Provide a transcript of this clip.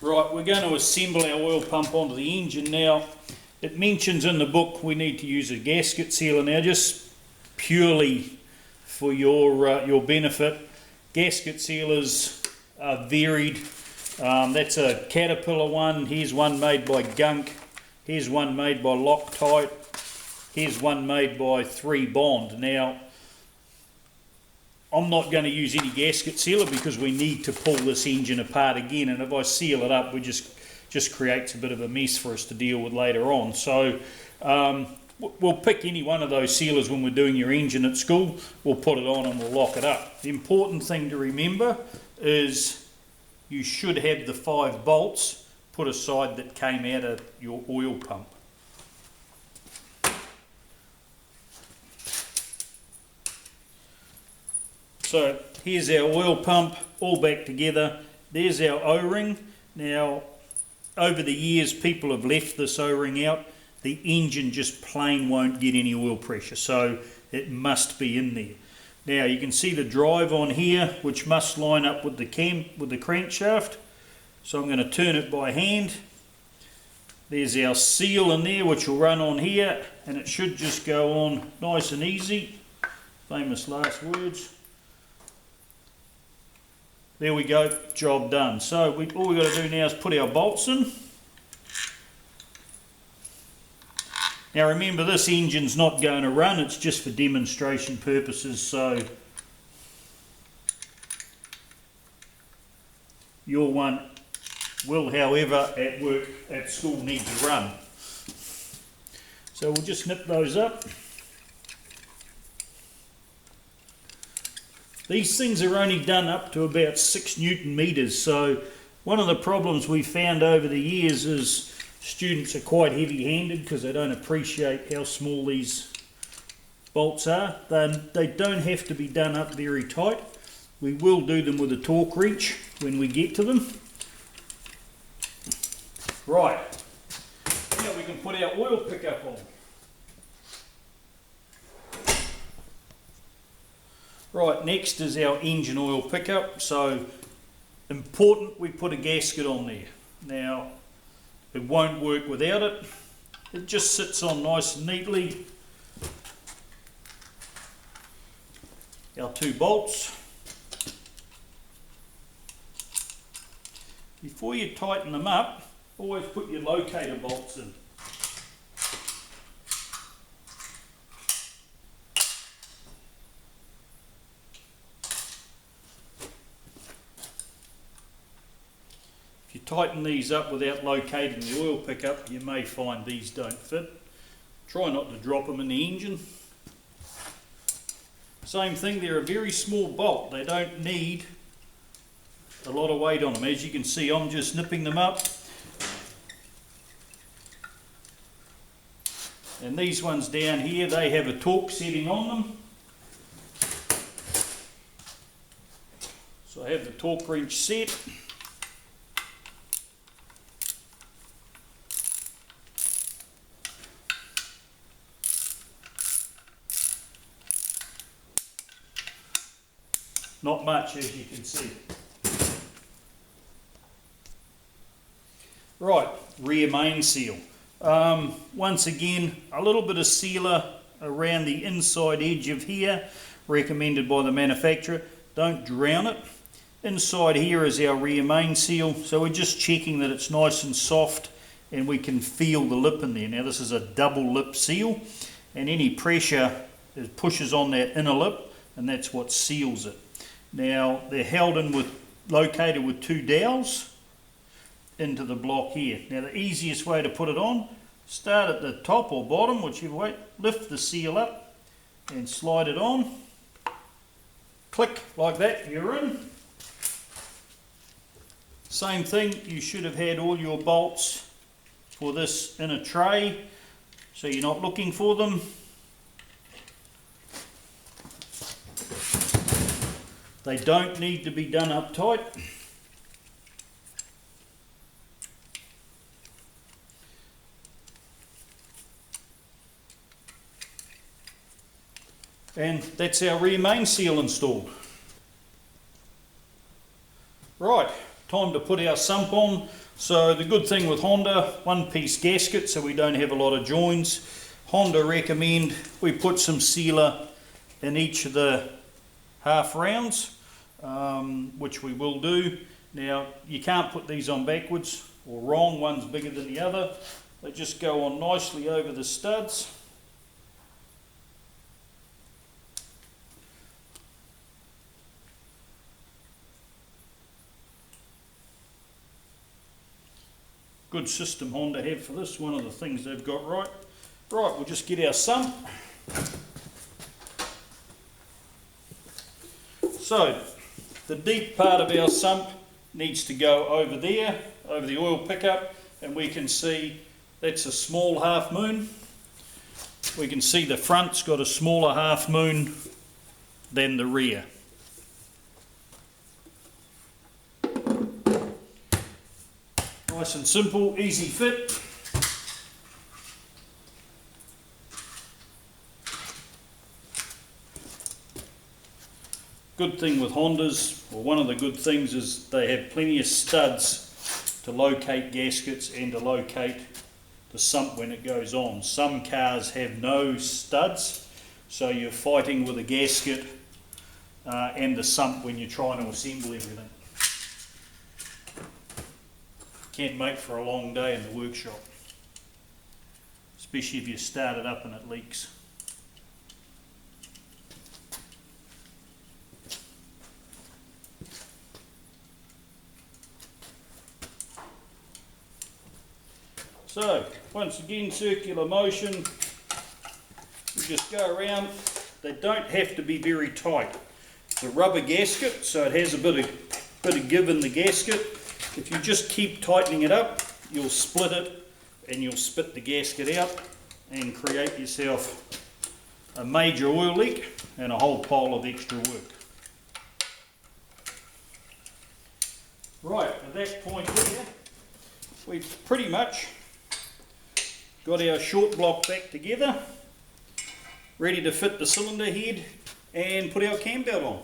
Right, we're going to assemble our oil pump onto the engine now. It mentions in the book we need to use a gasket sealer. Now, just purely for your benefit, gasket sealers are varied. That's a Caterpillar one. Here's one made by Gunk. Here's one made by Loctite. Here's one made by 3 Bond. Now, I'm not going to use any gasket sealer because we need to pull this engine apart again, and if I seal it up, we just creates a bit of a mess for us to deal with later on. So we'll pick any one of those sealers when we're doing your engine at school. We'll put it on and we'll lock it up. The important thing to remember is you should have the 5 bolts put aside that came out of your oil pump. So here's our oil pump all back together. There's our O-ring. Now, over the years, people have left this O-ring out. The engine just plain won't get any oil pressure, so it must be in there. Now, you can see the drive on here, which must line up with the crankshaft. So I'm going to turn it by hand. There's our seal in there, which will run on here, and it should just go on nice and easy. Famous last words. There we go, job done. So all we've got to do now is put our bolts in. Now remember, this engine's not going to run, it's just for demonstration purposes, so your one will, however, at school need to run. So we'll just nip those up. These things are only done up to about 6 Newton meters, so one of the problems we've found over the years is students are quite heavy-handed because they don't appreciate how small these bolts are. They don't have to be done up very tight. We will do them with a torque wrench when we get to them. Right, now we can put our oil pickup on. Right, next is our engine oil pickup. So important we put a gasket on there. Now, it won't work without it. It just sits on nice and neatly. Our 2 bolts. Before you tighten them up, always put your locator bolts in. If you tighten these up without locating the oil pickup, you may find these don't fit. Try not to drop them in the engine. Same thing, they're a very small bolt. They don't need a lot of weight on them. As you can see, I'm just nipping them up. And these ones down here, they have a torque setting on them. So I have the torque wrench set. Not much, as you can see. Right, rear main seal. Once again, a little bit of sealer around the inside edge of here, recommended by the manufacturer. Don't drown it. Inside here is our rear main seal, so we're just checking that it's nice and soft and we can feel the lip in there. Now this is a double lip seal, and any pressure pushes on that inner lip, and that's what seals it. Now they're held in located with 2 dowels into the block here. Now the easiest way to put it on, start at the top or bottom, whichever way, lift the seal up and slide it on. Click like that, you're in. Same thing, you should have had all your bolts for this in a tray, so you're not looking for them. They don't need to be done up tight. And that's our rear main seal installed. Right, time to put our sump on. So the good thing with Honda, one piece gasket so we don't have a lot of joins. Honda recommend we put some sealer in each of the half rounds, which we will do. Now you can't put these on backwards or wrong, one's bigger than the other. They just go on nicely over the studs. Good system Honda have for this, one of the things they've got right. Right, we'll just get our sump. So, the deep part of our sump needs to go over there, over the oil pickup, and we can see that's a small half moon. We can see the front's got a smaller half moon than the rear. Nice and simple, easy fit. Good thing with Hondas, or one of the good things, is they have plenty of studs to locate gaskets and to locate the sump when it goes on. Some cars have no studs, so you're fighting with a gasket and the sump when you're trying to assemble everything. Can't make for a long day in the workshop, especially if you start it up and it leaks. So, once again, circular motion, we just go around. They don't have to be very tight. It's a rubber gasket, so it has a bit of give in the gasket. If you just keep tightening it up, you'll split it and you'll spit the gasket out and create yourself a major oil leak and a whole pile of extra work. Right, at that point here, we've pretty much got our short block back together, ready to fit the cylinder head and put our cam belt on.